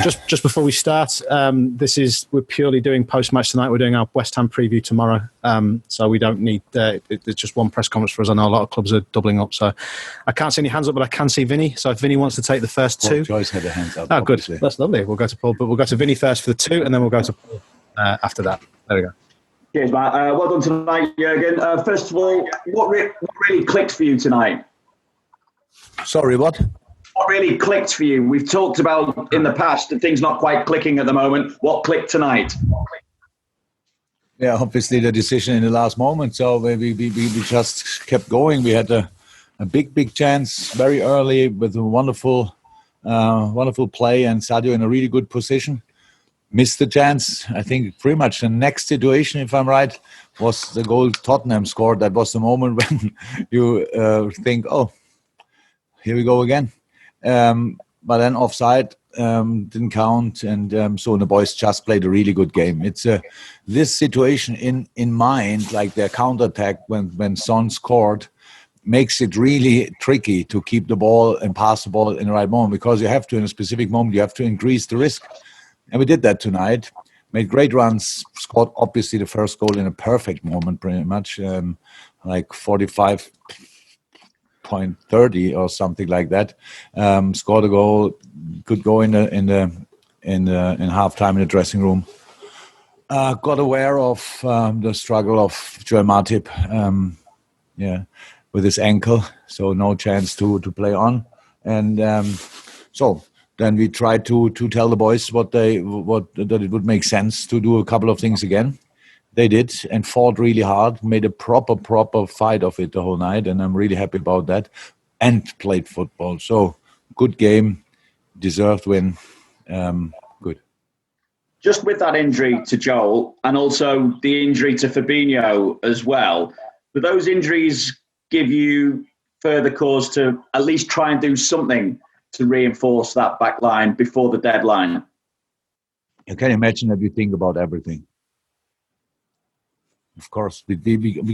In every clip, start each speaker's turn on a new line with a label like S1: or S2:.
S1: Just before we start, we're purely doing post-match tonight. We're doing our West Ham preview tomorrow, so we don't need. It's just one press conference for us. I know a lot of clubs are doubling up, so I can't see any hands up, but I can see Vinny. So if Vinny wants to take the first two,
S2: Joyce had her hands up.
S1: Oh,
S2: obviously.
S1: Good. That's lovely. We'll go to Paul, but we'll go to Vinny first for the two, and then we'll go to Paul after that. There we go.
S3: Cheers, Matt. Well done tonight, Jurgen. First of all, what really clicked for you tonight?
S2: Sorry, what?
S3: What really clicked for you? We've talked about in the past that things not quite clicking at the moment. What clicked tonight?
S2: Yeah, obviously the decision in the last moment. So we just kept going. We had a big chance very early with a wonderful play, and Sadio in a really good position. Missed the chance. I think pretty much the next situation, if I'm right, was the goal Tottenham scored. That was the moment when you think, oh, here we go again. But then offside didn't count, and so the boys just played a really good game. It's this situation in mind, like their counterattack when Son scored, makes it really tricky to keep the ball and pass the ball in the right moment, because you have to, in a specific moment, you have to increase the risk. And we did that tonight. Made great runs, scored obviously the first goal in a perfect moment, pretty much, like 45.30 or something like that. Scored a goal, could go in halftime in the dressing room. Got aware of the struggle of Joel Matip, with his ankle, so no chance to play on, and so then we tried to tell the boys that it would make sense to do a couple of things again. They did, and fought really hard, made a proper fight of it the whole night, and I'm really happy about that, and played football. So good game, deserved win, good.
S3: Just with that injury to Joel, and also the injury to Fabinho as well, do those injuries give you further cause to at least try and do something to reinforce that back line before the deadline?
S2: You can imagine that we think about everything. Of course, we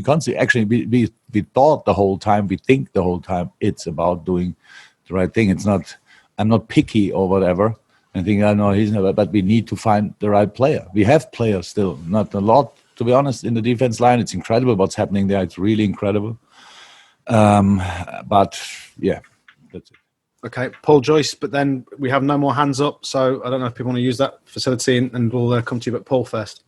S2: constantly, actually, we thought the whole time, we think the whole time, it's about doing the right thing. It's not, I'm not picky or whatever. I think, I know he's never, but we need to find the right player. We have players still, not a lot, to be honest, in the defense line. It's incredible what's happening there. It's really incredible. But yeah, that's it.
S1: Okay, Paul, Joyce, but then we have no more hands up, so I don't know if people want to use that facility, and we'll come to you, but Paul first.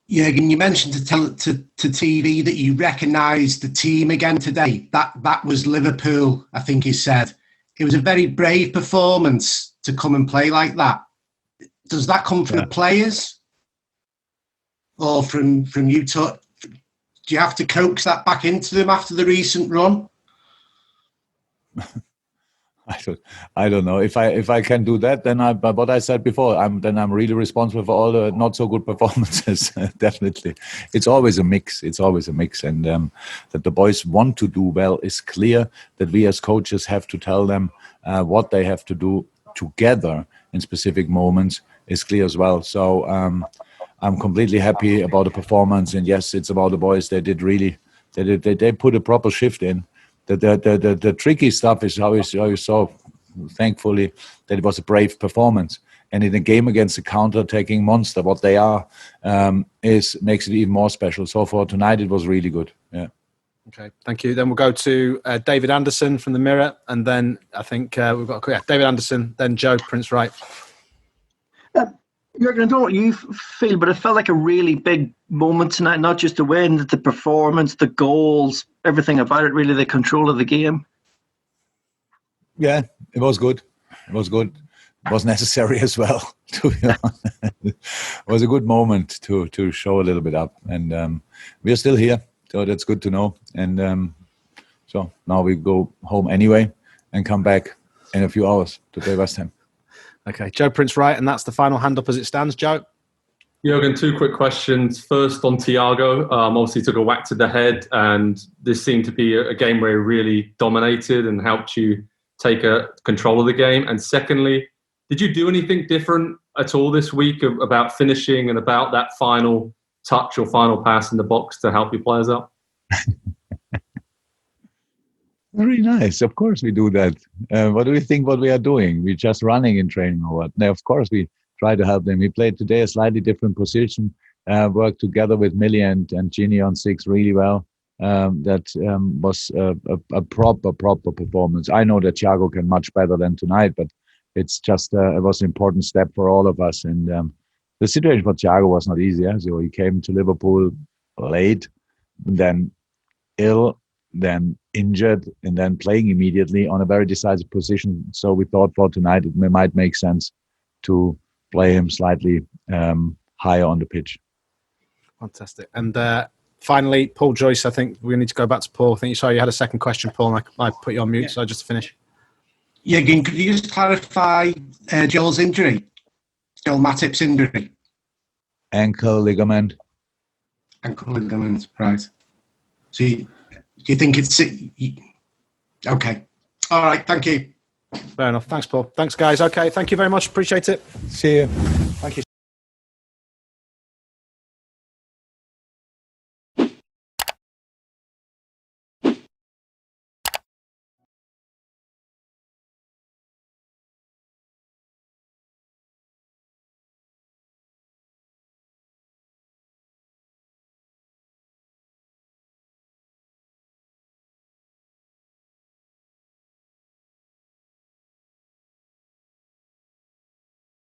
S4: Jurgen, you mentioned to TV that you recognised the team again today. That was Liverpool, I think he said. It was a very brave performance to come and play like that. Does that come from the players or from you? Do you have to coax that back into them after the recent run?
S2: I don't know if I can do that. Then but what I said before, I'm really responsible for all the not so good performances. Definitely, it's always a mix. And that the boys want to do well is clear. That we as coaches have to tell them what they have to do together in specific moments is clear as well. So I'm completely happy about the performance. And yes, it's about the boys. They did really. They put a proper shift in. The tricky stuff is how you saw, thankfully, that it was a brave performance. And in a game against a counter-attacking monster, what they are, makes it even more special. So for tonight, it was really good. Yeah.
S1: Okay, thank you. Then we'll go to David Anderson from the Mirror, and then I think we've got David Anderson, then Joe Prince Wright.
S5: Jurgen, I don't know what you feel, but it felt like a really big moment tonight. Not just the win, the performance, the goals, everything about it. Really, the control of the game.
S2: Yeah, it was good. It was necessary as well. To be honest, it was a good moment to show a little bit up, and we are still here, so that's good to know. And so now we go home anyway, and come back in a few hours to play West Ham.
S1: Okay, Joe Prince Wright, and that's the final hand up as it stands. Joe?
S6: Jurgen, two quick questions. First on Thiago, obviously took a whack to the head, and this seemed to be a game where he really dominated and helped you take control of the game. And secondly, did you do anything different at all this week about finishing and about that final touch or final pass in the box to help your players out?
S2: Very nice. Of course we do that. What do we think what we are doing? We're just running in training or what? No, of course we try to help them. We played today a slightly different position, worked together with Millie and Ginny on 6 really well. That was a proper performance. I know that Thiago can much better than tonight, but it's just it was an important step for all of us. And the situation for Thiago was not easy. So he came to Liverpool late, then ill, then injured, and then playing immediately on a very decisive position. So we thought for tonight it might make sense to play him slightly higher on the pitch.
S1: Fantastic. And finally, Paul Joyce, I think we need to go back to Paul. I think you had a second question, Paul, and I put you on mute, so just to finish.
S4: Yeah, again, could you just clarify Joel's injury? Joel Matip's injury?
S2: Ankle ligament.
S4: Ankle ligament, right. So do you think it's... Okay. All right, thank you.
S1: Fair enough. Thanks, Paul. Thanks, guys. Okay, thank you very much. Appreciate it.
S2: See you.
S1: Thank you.